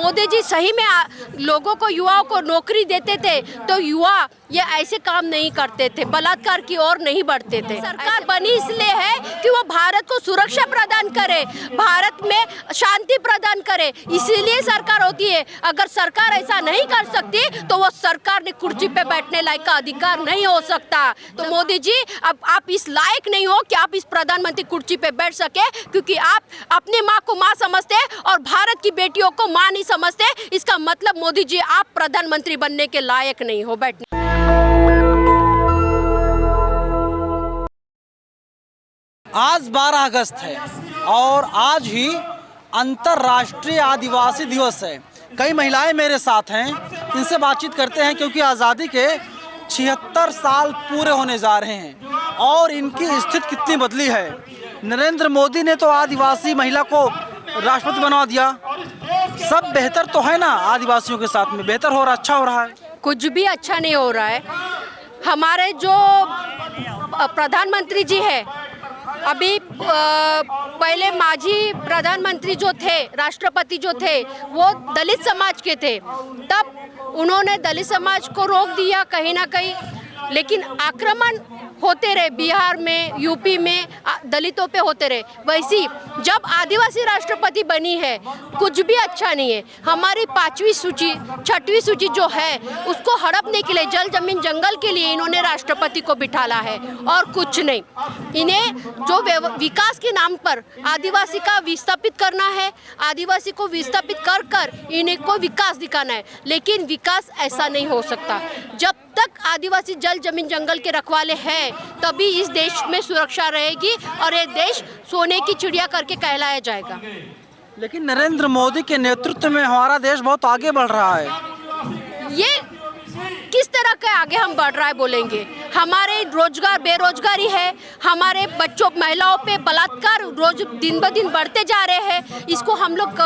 मोदी जी सही में लोगों को, युवाओं को नौकरी देते थे तो युवा ये ऐसे काम नहीं करते थे, बलात्कार की ओर नहीं बढ़ते थे। सरकार बनी इसलिए है कि वो भारत को सुरक्षा प्रदान करे, भारत में शांति प्रदान करे, इसीलिए सरकार होती है। अगर सरकार ऐसा नहीं कर सकती तो वो सरकार ने कुर्सी पे बैठने लायक का अधिकार नहीं हो सकता। तो मोदी जी अब आप इस लायक नहीं हो कि आप इस प्रधानमंत्री कुर्सी पे बैठ सके, क्योंकि आप अपनी माँ को माँ समझते और भारत की बेटियों को माँ नहीं समझते। इसका मतलब मोदी जी आप प्रधानमंत्री बनने के लायक नहीं हो बैठने। आज 12 अगस्त है और आज ही अंतर्राष्ट्रीय आदिवासी दिवस है। कई महिलाएं मेरे साथ हैं, इनसे बातचीत करते हैं क्योंकि आज़ादी के 76 साल पूरे होने जा रहे हैं और इनकी स्थिति कितनी बदली है। नरेंद्र मोदी ने तो आदिवासी महिला को राष्ट्रपति बनवा दिया। सब बेहतर तो है ना आदिवासियों के साथ में, बेहतर हो रहा, अच्छा हो रहा है? कुछ भी अच्छा नहीं हो रहा है। हमारे जो प्रधानमंत्री जी है, अभी पहले माजी प्रधानमंत्री जो थे, राष्ट्रपति जो थे, वो दलित समाज के थे। तब उन्होंने दलित समाज को रोक दिया कहीं ना कहीं, लेकिन आक्रमण होते रहे बिहार में, यूपी में दलितों पे होते रहे। वैसी जब आदिवासी राष्ट्रपति बनी है, कुछ भी अच्छा नहीं है। हमारी 5वीं सूची 6वीं सूची जो है उसको हड़पने के लिए, जल जमीन जंगल के लिए इन्होंने राष्ट्रपति को बिठाला है और कुछ नहीं। इन्हें जो विकास के नाम पर आदिवासी का विस्थापित करना है, आदिवासी को विस्थापित कर कर इन्हें को विकास दिखाना है, लेकिन विकास ऐसा नहीं हो सकता। जब तक आदिवासी जल जमीन जंगल के रखवाले हैं तभी इस देश में सुरक्षा रहेगी और ये देश सोने की चिड़िया करके कहलाया जाएगा। लेकिन नरेंद्र मोदी के नेतृत्व में हमारा देश बहुत आगे बढ़ रहा है। ये किस तरह के आगे हम बढ़ रहा है बोलेंगे? हमारे रोजगार, बेरोजगारी है, हमारे बच्चों महिलाओं पे बलात्कार रोज दिन ब दिन बढ़ते जा रहे हैं। इसको हम लोग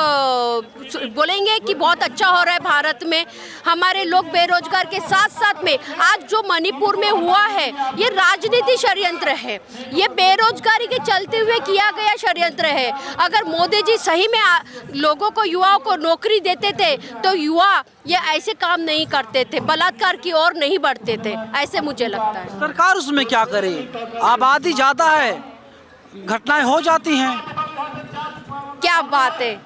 बोलेंगे कि बहुत अच्छा हो रहा है भारत में। हमारे लोग बेरोजगार के साथ साथ में आज जो मणिपुर में हुआ है ये राजनीति षड्यंत्र है, ये बेरोजगारी के चलते हुए किया गया षड्यंत्र है। अगर मोदी जी सही में लोगों को, युवाओं को नौकरी देते थे तो युवा ये ऐसे काम नहीं करते थे, बलात्कार की ओर नहीं बढ़ते थे, ऐसे मुझे लगता है। सरकार उसमें क्या करे? आबादी ज्यादा है, घटनाएं हो जाती हैं। क्या बात है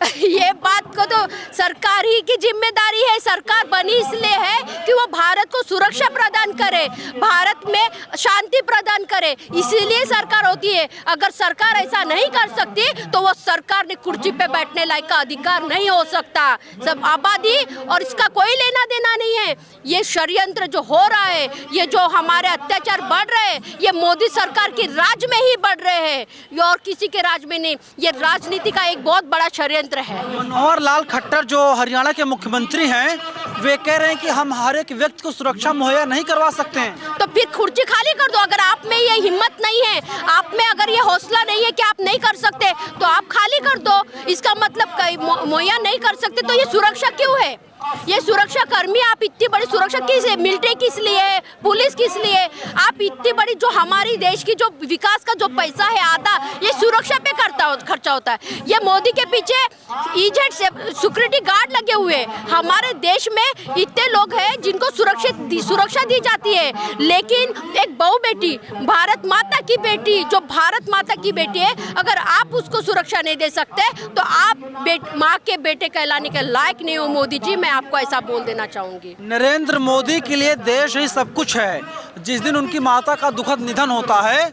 ये बात को तो सरकार ही की जिम्मेदारी है। सरकार बनी इसलिए है कि वो भारत को सुरक्षा प्रदान करे, भारत में शांति प्रदान करे, इसीलिए सरकार होती है। अगर सरकार ऐसा नहीं कर सकती तो वो सरकार ने कुर्सी पे बैठने लायक का अधिकार नहीं हो सकता। सब आबादी और इसका कोई लेना देना नहीं है। ये षड्यंत्र जो हो रहा है, ये जो हमारे अत्याचार बढ़ रहे हैं, ये मोदी सरकार की राज में ही बढ़ रहे हैं, ये और किसी के राज में नहीं। ये राजनीति का एक बहुत बड़ा षड्यंत्र है। मनोहर लाल खट्टर जो हरियाणा के मुख्यमंत्री हैं, वे कह रहे हैं कि हम हर एक व्यक्ति को सुरक्षा मुहैया नहीं करवा सकते हैं। तो फिर कुर्सी खाली कर दो। अगर आप में ये हिम्मत नहीं है, आप में अगर ये हौसला नहीं है कि आप नहीं कर सकते, तो आप खाली कर दो। इसका मतलब मुहैया नहीं कर सकते तो ये सुरक्षा क्यों है? ये सुरक्षा कर्मी, आप इतनी बड़ी सुरक्षा किस है? मिलिट्री किस लिए है? पुलिस किस लिए? आप इतनी बड़ी जो हमारी देश की जो विकास का जो पैसा है आधा ये सुरक्षा पे खर्चा होता है। ये मोदी के पीछे ईजेड से सिक्योरिटी गार्ड लगे हुए हैं। हमारे देश में इतने लोग हैं जिनको सुरक्षा दी जाती है, लेकिन एक बहू बेटी, भारत माता की बेटी, जो भारत माता की बेटी है, अगर आप उसको सुरक्षा नहीं दे सकते तो आप माँ के बेटे कहलाने के लायक नहीं हो। मोदी जी, मैं आपको ऐसा बोल देना चाहूंगी। नरेंद्र मोदी के लिए देश ही सब कुछ है। जिस दिन उनकी माता का दुखद निधन होता है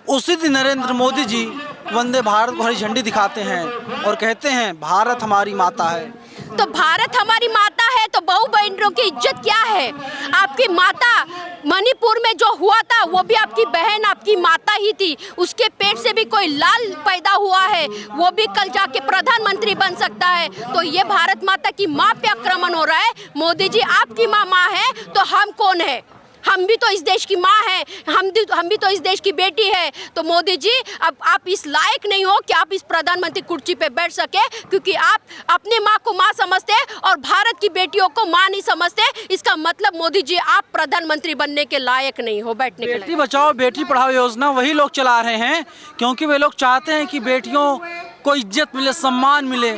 उसी दिन नरेंद्र मोदी जी वंदे भारत को हरी झंडी दिखाते हैं और कहते हैं भारत हमारी माता है। तो भारत हमारी माता है तो बहू बहनों की इज्जत क्या है? आपकी माता मणिपुर में जो हुआ था वो भी आपकी बहन, आपकी माता ही थी। उसके पेट से भी कोई लाल पैदा हुआ है, वो भी कल जाके प्रधानमंत्री बन सकता है। तो ये भारत माता की माँ पे आक्रमण हो रहा है। मोदी जी, आपकी माँ है तो हम कौन है? हम भी तो इस देश की माँ है, हम भी तो इस देश की बेटी है। तो मोदी जी, अब आप इस लायक नहीं हो कि आप इस प्रधानमंत्री कुर्सी पे बैठ सके, क्योंकि आप अपने माँ को माँ समझते और भारत की बेटियों को माँ नहीं समझते। इसका मतलब मोदी जी, आप प्रधानमंत्री बनने के लायक नहीं हो बैठने के। बेटी बचाओ बेटी पढ़ाओ योजना वही लोग चला रहे हैं, क्योंकि वे लोग चाहते हैं कि बेटियों को इज्जत मिले, सम्मान मिले।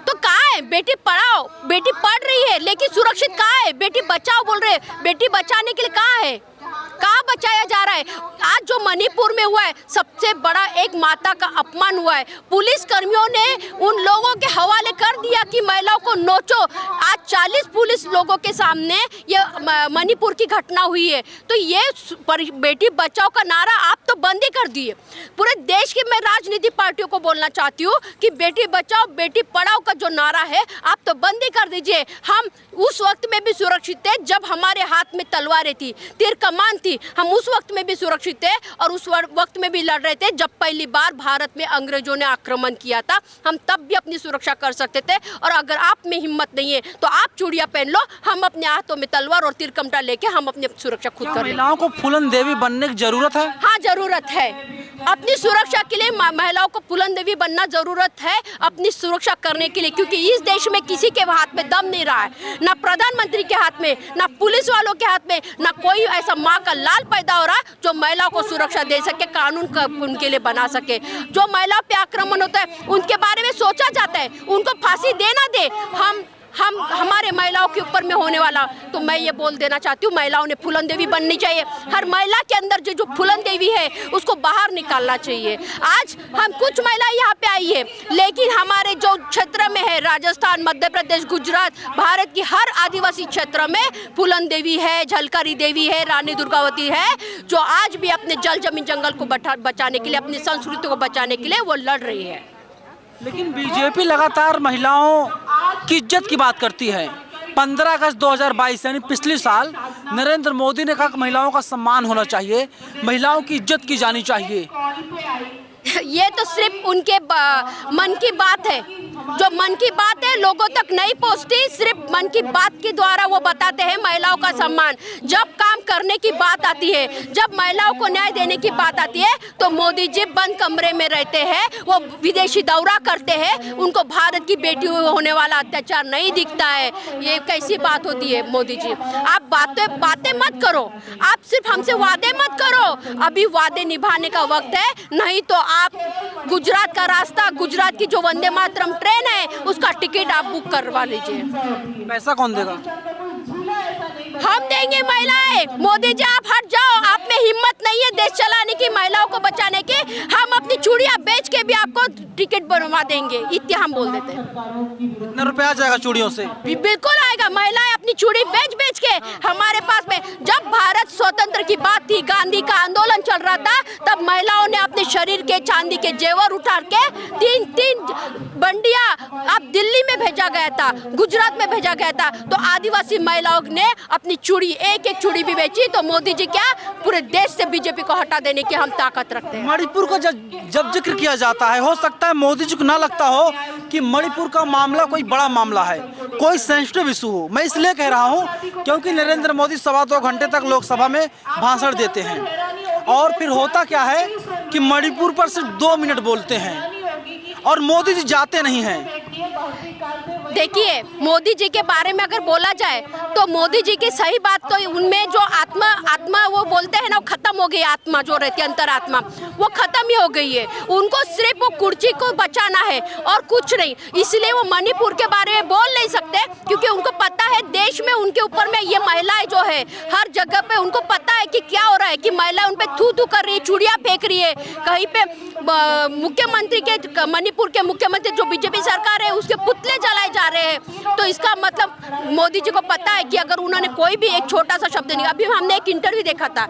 तो है? बेटी पढ़ाओ, बेटी पढ़ रही है लेकिन सुरक्षित कहाँ है? बेटी बचाओ बोल रहे हैं, बेटी बचाने के लिए कहाँ है? कहाँ बचाया जा रहा है? आज जो मणिपुर में हुआ है सबसे बड़ा एक माता का अपमान हुआ है। पुलिस कर्मियों ने उन लोगों के हवाले कर दिया कि महिलाओं को नोचो। आज 40 पुलिस लोगों के सामने ये मणिपुर की घटना हुई है। तो ये बेटी बचाओ का नारा आप तो बंद ही कर दिए। पूरे देश की मैं राजनीतिक पार्टियों को बोलना चाहती हूँ कि बेटी बचाओ बेटी पढ़ाओ का जो नारा है आप तो बंद ही कर दीजिए। हम उस वक्त में भी सुरक्षित थे जब हमारे हाथ में तलवारें थी, तीर कमान थी। हम उस वक्त में भी सुरक्षित थे और उस वक्त में भी लड़ रहे थे जब पहली बार भारत में अंग्रेजों ने आक्रमण किया था। हम तब भी अपनी सुरक्षा कर सकते थे। और अगर आप में हिम्मत नहीं है तो आप चूड़ियां पहन लो, हम अपने हाथों में तलवार और तीर कमटा लेके हम अपनी सुरक्षा खुद कर लेंगे। महिलाओं को फूलन देवी बनने की जरूरत है? हाँ, जरूरत है। अपनी सुरक्षा के लिए महिलाओं को फूलन देवी बनना जरूरत है, अपनी सुरक्षा करने के लिए, क्योंकि इस देश में किसी के हाथ में दम नहीं रहा है, ना प्रधानमंत्री के हाथ में, ना पुलिस वालों के हाथ में, ना कोई ऐसा माँ का लाल पैदा हो रहा है जो महिलाओं को सुरक्षा दे सके, कानून का उनके लिए बना सके। जो महिलाओं पे आक्रमण होता है उनके बारे में सोचा जाता है, उनको फांसी देना दे। हम हमारे महिलाओं के ऊपर में होने वाला, तो मैं ये बोल देना चाहती हूँ महिलाओं ने फूलन देवी बननी चाहिए। हर महिला के अंदर जो फूलन देवी है उसको बाहर निकालना चाहिए। आज हम कुछ महिलाएं यहाँ पे आई है, लेकिन हमारे जो क्षेत्र में है राजस्थान, मध्य प्रदेश, गुजरात, भारत की हर आदिवासी क्षेत्र में फूलन देवी है, झलकारी देवी है, रानी दुर्गावती है, जो आज भी अपने जल जमीन जंगल को बचाने के लिए, अपनी संस्कृति को बचाने के लिए वो लड़ रही है। लेकिन बीजेपी लगातार महिलाओं की इज्जत की बात करती है। 15 अगस्त 2022 यानी पिछले साल नरेंद्र मोदी ने कहा कि महिलाओं का सम्मान होना चाहिए, महिलाओं की इज्जत की जानी चाहिए। ये तो सिर्फ उनके मन की बात है। जो मन की बात है लोगों तक नहीं पहुंचती, सिर्फ मन की बात के द्वारा वो बताते हैं महिलाओं का सम्मान। जब काम करने की बात आती है, जब महिलाओं को न्याय देने की बात आती है, तो मोदी जी बंद कमरे में रहते हैं, वो विदेशी दौरा करते हैं, उनको भारत की बेटी होने वाला अत्याचार नहीं दिखता है। ये कैसी बात होती है मोदी जी? आप बातें मत करो, आप सिर्फ हमसे वादे मत करो। अभी वादे निभाने का वक्त है, नहीं तो आप गुजरात का रास्ता, गुजरात की जो वंदे मातरम ट्रेन है उसका टिकट आप बुक करवा लीजिए। पैसा कौन देगा? हम देंगे महिलाएं। मोदी जी आप हट जाओ, आप में हिम्मत नहीं है देश चलाने की, महिलाओं को बचाने की। हम अपनी चूड़ियां बेच के भी आपको टिकट बनवा देंगे, इतने हम बोल देते हैं। कितना रुपया आ जाएगा चूड़ियों से? बिल्कुल आएगा। महिलाएं अपनी चूड़ी बेच के हमारे पास में, जब भारत स्वतंत्र की बात थी, गांधी का आंदोलन चल रहा था, तब महिलाओं ने अपने शरीर के चांदी के जेवर उठा के तीन बंडिया अब दिल्ली में भेजा गया था, गुजरात में भेजा गया था। तो आदिवासी महिलाओं ने अपनी चूड़ी, एक चूड़ी भी बेची। तो मोदी जी क्या पूरे देश से बीजेपी को हटा देने की हम ताकत रखते हैं। मणिपुर का जब जिक्र किया जाता है, हो सकता है मोदी जी को ना लगता हो कि मणिपुर का मामला कोई बड़ा मामला है, कोई सेंसिटिव इशू हो। मैं इसलिए कह रहा हूं क्योंकि नरेंद्र मोदी 2.25 घंटे तक लोकसभा में भाषण देते हैं और फिर होता क्या है कि मणिपुर पर सिर्फ 2 मिनट बोलते हैं और मोदी जी जाते नहीं हैं। देखिए, मोदी जी के बारे में अगर बोला जाए तो मोदी जी की सही बात तो उनमें जो आत्मा वो बोलते हैं ना, वो खत्म हो गई। आत्मा जो रहती है, अंतरात्मा, वो खत्म ही हो गई है। उनको सिर्फ वो कुर्सी को बचाना है और कुछ नहीं। इसलिए वो मणिपुर के बारे में बोल नहीं सकते, क्योंकि उनको पता है देश में उनके ऊपर में ये महिलाएं जो है हर जगह पे उनको पता है कि क्या हो रहा है, कि महिला उन पे थू कर रही है, चूड़ियां फेंक रही है। कहीं पे मुख्यमंत्री के, मणिपुर के मुख्यमंत्री जो बीजेपी सरकार है उसके पुतले जलाए जा रहे हैं। तो इसका मतलब मोदी जी को पता है कि अगर उन्होंने कोई भी एक छोटा सा शब्द नहीं, अभी हमने एक इंटरव्यू देखा था,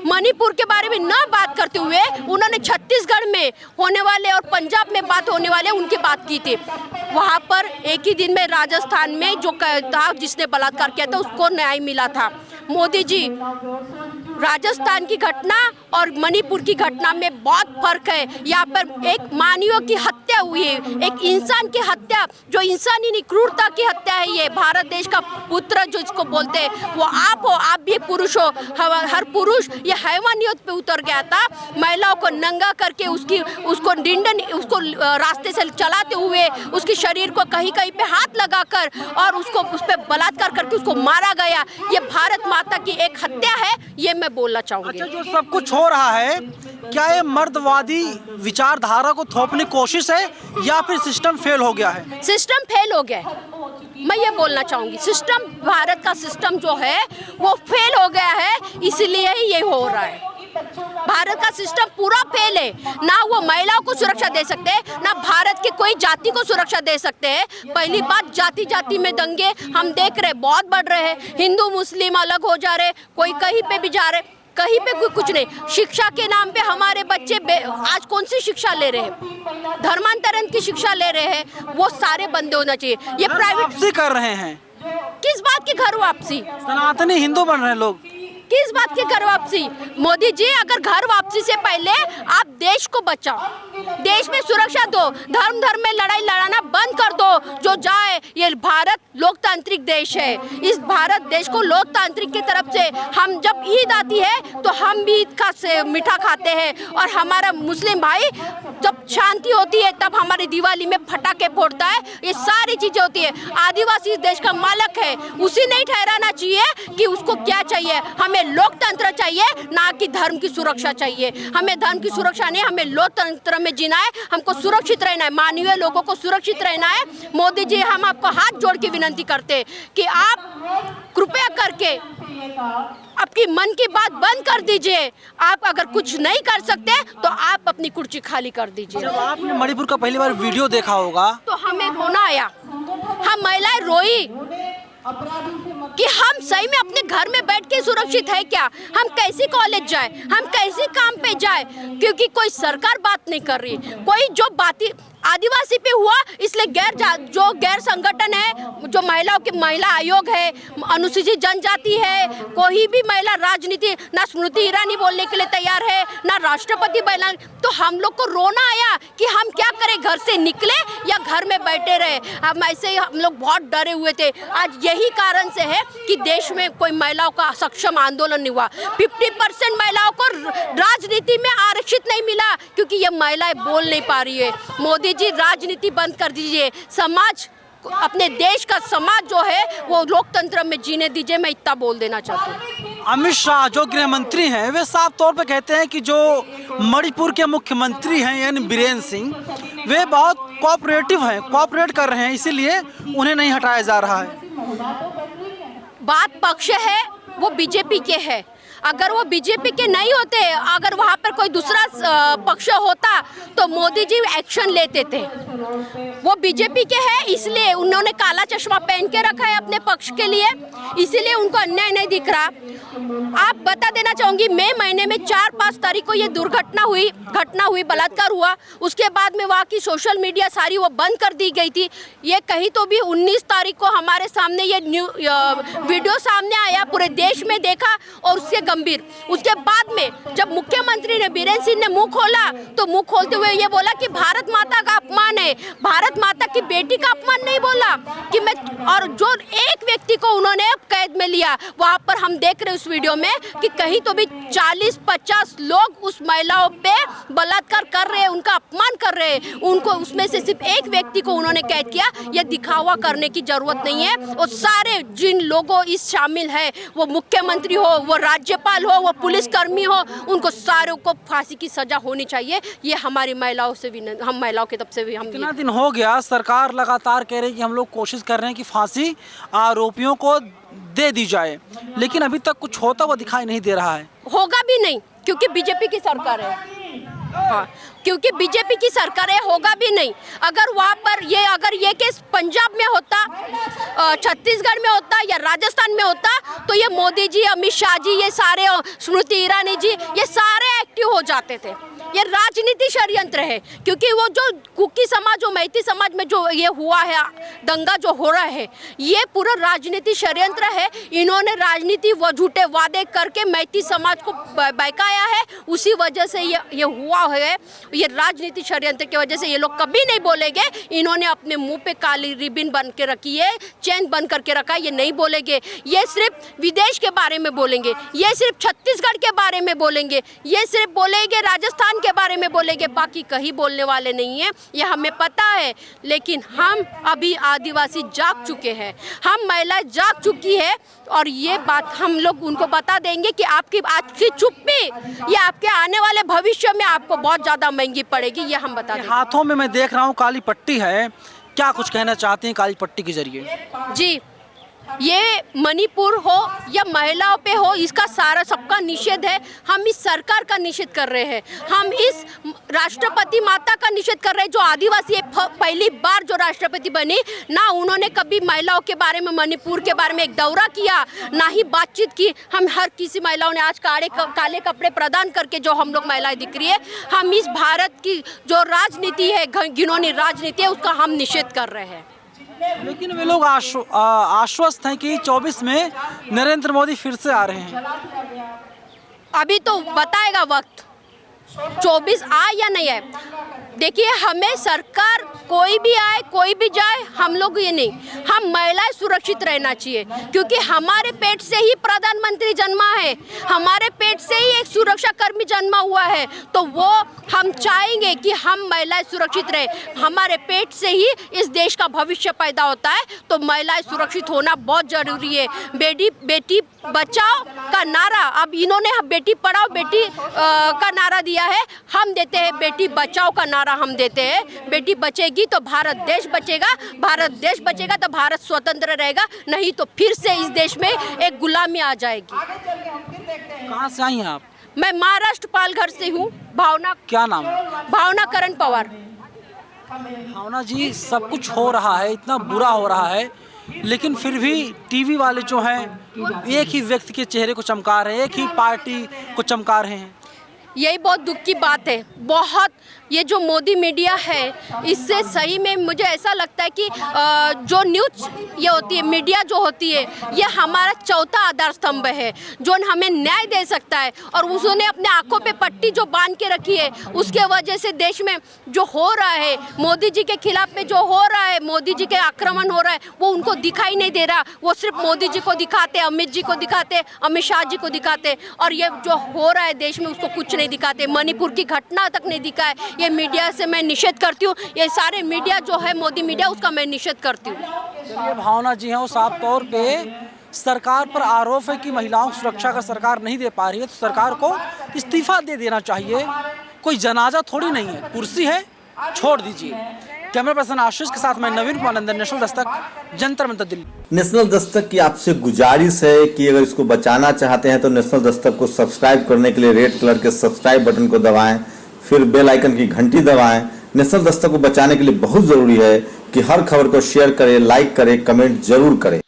मणिपुर के बारे में न बात करते हुए उन्होंने छत्तीसगढ़ में होने वाले और पंजाब में बात होने वाले उनकी बात की थी। वहाँ पर एक ही दिन में राजस्थान में जो था जिसने बलात्कार किया था उसको न्याय मिला था। मोदी जी, राजस्थान की घटना और मणिपुर की घटना में बहुत फर्क है। यहाँ पर एक मानवीय की हत्या हुई है, एक इंसान की हत्या, जो इंसानी नहीं क्रूरता की हत्या है। ये भारत देश का पुत्र जो इसको बोलते हैं, वो आप हो, आप भी एक पुरुष हो। हर पुरुष ये हैवानियत पे उतर गया था। महिलाओं को नंगा करके उसको रास्ते से चलाते हुए उसके शरीर को कहीं कहीं पे हाथ लगाकर और उसको उस पर बलात्कार करके उसको मारा गया। ये भारत माता की एक हत्या है, ये मैं बोलना चाहूँगी। अच्छा, जो सब कुछ हो रहा है, क्या ये मर्दवादी विचारधारा को थोपने की कोशिश है या फिर सिस्टम फेल हो गया है? सिस्टम फेल हो गया है, मैं ये बोलना चाहूँगी। सिस्टम, भारत का सिस्टम जो है वो फेल हो गया है, इसलिए ही ये हो रहा है। भारत का सिस्टम पूरा फेल है, ना वो महिलाओं को सुरक्षा दे सकते हैं, ना भारत की कोई जाति को सुरक्षा दे सकते हैं। पहली बात, जाति जाति में दंगे हम देख रहे बहुत बढ़ रहे हैं, हिंदू मुस्लिम अलग हो जा रहे, कोई कहीं पे भी जा रहे, कहीं पे कोई कुछ नहीं। शिक्षा के नाम पे हमारे बच्चे आज कौन सी शिक्षा ले रहे हैं? धर्मांतरण की शिक्षा ले रहे हैं, वो सारे बंद होना चाहिए। ये प्राइवेट वापसी कर रहे हैं, किस बात की घर वापसी? सनातनी हिंदू बन रहे हैं लोग, किस बात की घर वापसी? मोदी जी, अगर घर वापसी से पहले आप देश को बचाओ, देश में सुरक्षा दो, धर्म में लड़ाई लड़ाना बंद कर दो। जो जाए, ये भारत लोकतांत्रिक देश है, इस भारत देश को लोकतांत्रिक की तरफ से हम जब ईद आती है तो हम भी ईद का से मीठा खाते हैं, और हमारा मुस्लिम भाई जब शांति होती है तब हमारी दिवाली में फटाके फोड़ता है। ये सारी चीजें होती है। आदिवासी इस देश का मालिक है, उसी नहीं ठहराना चाहिए कि उसको क्या चाहिए। हमें लोकतंत्र चाहिए, ना कि धर्म की सुरक्षा चाहिए। हमें धर्म की सुरक्षा नहीं, हमें लोकतंत्र में जीना है, हमको सुरक्षित रहना है, मानवीय लोगों को सुरक्षित रहना है। मोदी जी, हम आपको हाथ जोड़ के विनती करते हैं कि आप कृपया करके आपकी मन की बात बंद कर दीजिए। आप अगर कुछ नहीं कर सकते तो आप अपनी कुर्सी खाली कर दीजिए। जब आपने मणिपुर का पहली बार वीडियो देखा होगा तो हमें रोना आया, हम महिलाएं रोई कि हम सही में अपने घर में बैठ के सुरक्षित है क्या? हम कैसे कॉलेज जाए, हम कैसे काम पे जाए? क्योंकि कोई सरकार बात नहीं कर रही। कोई जो बातें आदिवासी पे हुआ, इसलिए गैर संगठन है, जो महिलाओं के महिला आयोग है, अनुसूचित जनजाति है, कोई भी महिला राजनीति, ना स्मृति ईरानी बोलने के लिए तैयार है, ना राष्ट्रपति बैठना। तो हम लोग को रोना आया कि हम क्या करें, घर से निकले या घर में बैठे रहे। हम ऐसे ही हम लोग बहुत डरे हुए थे। आज यही कारण से है कि देश में कोई महिलाओं का सक्षम आंदोलन नहीं हुआ। 50% महिलाओं को राजनीति में आरक्षित नहीं मिला क्योंकि ये महिलाएं बोल नहीं पा रही है। मोदी जी, राजनीति बंद कर दीजिए, समाज, अपने देश का समाज जो है वो लोकतंत्र में जीने दीजिए। मैं इतना बोल देना चाहती हूँ। अमित शाह जो गृह मंत्री हैं, वे साफ तौर पे कहते हैं कि जो मणिपुर के मुख्यमंत्री हैं यानी बीरेन्द्र सिंह, वे बहुत कोऑपरेटिव हैं, कोऑपरेट कर रहे हैं, इसीलिए उन्हें नहीं हटाया जा रहा है। बात पक्ष है, वो बीजेपी के है। अगर वो बीजेपी के नहीं होते, अगर वहाँ पर कोई दूसरा पक्ष होता तो मोदी जी एक्शन लेते थे। वो बीजेपी के हैं, इसलिए उन्होंने काला चश्मा पहन के रखा है अपने पक्ष के लिए, इसीलिए उनको अन्याय नहीं दिख रहा। आप बता देना चाहूँगी, मई महीने में 4-5 तारीख को ये घटना हुई, बलात्कार हुआ। उसके बाद में वहाँ की सोशल मीडिया सारी वो बंद कर दी गई थी। ये कहीं तो भी 19 तारीख को हमारे सामने ये वीडियो सामने आया, पूरे देश में देखा, और उससे गंभीर। उसके बाद में जब मुख्यमंत्री ने, बीरेन्द्र सिंह ने मुंह खोला, तो मुंह खोलते हुए ये बोला कि भारत माता का अपमान है, भारत माता की बेटी का अपमान नहीं बोला कि मैं। और जो एक व्यक्ति को उन्होंने कैद में लिया, वहाँ पर हम देख रहे उस वीडियो में कि कहीं तो भी 40-50 लोग उस महिलाओं पे बलात्कार कर रहे हैं, उनका अपमान कर रहे हैं। उनको उसमें से सिर्फ एक व्यक्ति को उन्होंने कैद किया। ये दिखावा करने की जरूरत नहीं है। और सारे जिन लोगों इस शामिल है, वो मुख्यमंत्री हो, वो राज्यपाल हो, वो पुलिसकर्मी हो, उनको सारों को फांसी की सजा होनी चाहिए। ये हमारी महिलाओं से भी, हम महिलाओं की तरफ से भी हम। कितना दिन हो गया, सरकार लगातार कह रही है कि हम लोग कोशिश कर रहे हैं कि फांसी आरोपियों को दे दी जाए, लेकिन अभी तक कुछ होता हुआ दिखाई नहीं दे रहा है। होगा भी नहीं, क्योंकि बीजेपी की सरकार है। हाँ, क्योंकि बीजेपी की सरकार है, होगा भी नहीं। अगर वहाँ पर अगर ये केस पंजाब में होता, छत्तीसगढ़ में होता या राजस्थान में होता, तो ये मोदी जी, अमित शाह जी, ये सारे, स्मृति ईरानी जी, ये सारे एक्टिव हो जाते थे। ये राजनीति षड्यंत्र है, क्योंकि वो जो कुकी समाज और मैती समाज में जो ये हुआ है, दंगा जो हो रहा है, ये पूरा राजनीति षड्यंत्र है। इन्होंने राजनीति व झूठे वादे करके मैती समाज को बहकाया है, उसी वजह से ये हुआ है। ये राजनीति षड्यंत्र की वजह से ये लोग कभी नहीं बोलेंगे। इन्होंने अपने मुंह पे काली रिबन बन के रखी है, चैन बन करके रखा है, ये नहीं बोलेंगे। ये सिर्फ विदेश के बारे में बोलेंगे, ये सिर्फ छत्तीसगढ़ के बारे में बोलेंगे, ये सिर्फ बोलेंगे राजस्थान सम्मान के बारे में बोलेंगे, बाकी कहीं बोलने वाले नहीं है, ये हमें पता है। लेकिन हम अभी आदिवासी जाग चुके हैं, हम महिलाएं जाग चुकी है, और ये बात हम लोग उनको बता देंगे कि आपकी आज की चुप्पी ये आपके आने वाले भविष्य में आपको बहुत ज़्यादा महंगी पड़ेगी, ये हम बता देंगे। हाथों में मैं देख रहा हूँ काली पट्टी है, क्या कुछ कहना चाहते हैं काली पट्टी के जरिए? जी, ये मणिपुर हो या महिलाओं पे हो, इसका सारा सबका निषेध है। हम इस सरकार का निषेध कर रहे हैं, हम इस राष्ट्रपति माता का निषेध कर रहे हैं जो आदिवासी पहली बार जो राष्ट्रपति बनी ना, उन्होंने कभी महिलाओं के बारे में, मणिपुर के बारे में एक दौरा किया, ना ही बातचीत की। हम हर किसी महिलाओं ने आज काले कपड़े प्रदान करके जो हम लोग महिलाएं दिख रही है, हम इस भारत की जो राजनीति है, घिनौनी राजनीति है, उसका हम निषेध कर रहे हैं। लेकिन वे लोग आश्वस्त हैं कि 24 में नरेंद्र मोदी फिर से आ रहे हैं। अभी तो बताएगा वक्त, 24 आए या नहीं आए। देखिए, हमें सरकार कोई भी आए कोई भी जाए, हम लोग ये नहीं, हम महिलाएं सुरक्षित रहना चाहिए, क्योंकि हमारे पेट से ही प्रधानमंत्री जन्मा है, हमारे पेट से ही एक सुरक्षा कर्मी जन्मा हुआ है, तो वो हम चाहेंगे कि हम महिलाएं सुरक्षित रहे। हमारे पेट से ही इस देश का भविष्य पैदा होता है, तो महिलाएं सुरक्षित होना बहुत जरूरी है। बेटी बचाओ का नारा, अब इन्होंने बेटी पढ़ाओ बेटी का नारा दिया है, हम देते हैं बेटी बचाओ का नारा, हम देते हैं। बेटी बचेगी तो भारत देश बचेगा, भारत देश बचेगा तो भारत स्वतंत्र रहेगा, नहीं तो फिर से इस देश में एक गुलामी आ जाएगी। कहाँ से आई हैं आप? मैं महाराष्ट्र पालघर से हूँ। भावना, क्या नाम है? भावना करण पवार। भावना जी, सब कुछ हो रहा है, इतना बुरा हो रहा है, लेकिन फिर भी टीवी वाले जो हैं एक ही व्यक्ति के चेहरे को चमका रहे हैं, एक ही पार्टी को चमका रहे हैं। यही बहुत दुख की बात है। बहुत ये जो मोदी मीडिया है, इससे सही में मुझे ऐसा लगता है कि जो न्यूज़ ये होती है, मीडिया जो होती है, ये हमारा चौथा आधार स्तंभ है जो हमें न्याय दे सकता है। और उसने अपने आंखों पे पट्टी जो बांध के रखी है, उसके वजह से देश में जो हो रहा है, मोदी जी के खिलाफ में जो हो रहा है, मोदी जी के आक्रमण हो रहा है, वो उनको दिखाई नहीं दे रहा। वो सिर्फ मोदी जी को दिखाते, अमित जी को दिखाते, अमित शाह जी को दिखाते, और ये जो हो रहा है देश में उसको कुछ नहीं दिखाते। मणिपुर की घटना तक नहीं दिखाए। ये मीडिया से मैं निषेध करती हूँ, ये सारे मीडिया जो है मोदी मीडिया, उसका मैं निषेध करती हूँ। चलिए, भावना जी हैं, वो साफ तौर पे सरकार पर आरोप है कि महिलाओं की सुरक्षा का सरकार नहीं दे पा रही है, तो सरकार को इस्तीफा दे देना चाहिए। कोई जनाजा थोड़ी नहीं है, कुर्सी है, छोड़ दीजिए। कैमरा पर्सन आशीष के साथ मैं नवीन कुमार नंदन, नेशनल दस्तक, जंतर मंतर, दिल्ली। नेशनल दस्तक की आपसे गुजारिश है कि अगर इसको बचाना चाहते हैं तो नेशनल दस्तक को सब्सक्राइब करने के लिए रेड कलर के सब्सक्राइब बटन को दबाएं, फिर बेल आइकन की घंटी दबाएं। नेशनल दस्तक को बचाने के लिए बहुत जरूरी है कि हर खबर को शेयर करें, लाइक करें, कमेंट जरूर करें।